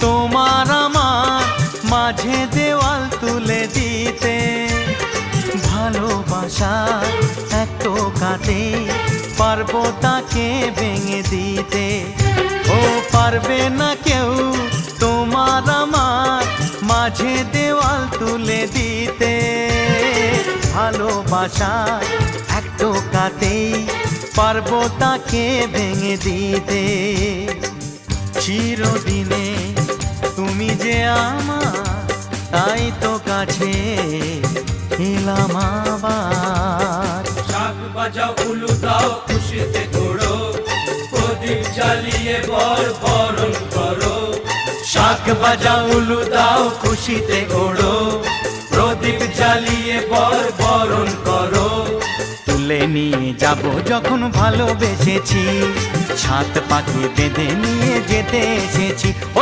তোমার আমার মাঝে দেওয়াল তুলে দিতে। ভালোবাসা এক টোকাতে পারবো তাকে ভেঙে দিতে। ও পারবে না কেউ তোমার আমার মাঝে দেওয়াল তুলে দিতে। ভালোবাসা এক টোকাতেই পারবো তাকে ভেঙে দিতে। চিরদিনে তুমি যে আমার, তাই তো কাছে এলাম আবার। শাক বাজাও উলু দাও খুশিতে ঘোড়ো, প্রদীপ জ্বালিয়ে বরণ করো। শাক বাজাও উলু দাও খুশিতে ঘোড়ো, প্রদীপ জ্বালিয়ে বরণ করো। তুলে নিয়ে যাব যখন ভালোবেসেছি, ছাদ পাখি বেঁধে নিয়ে যেতে এসেছি। ও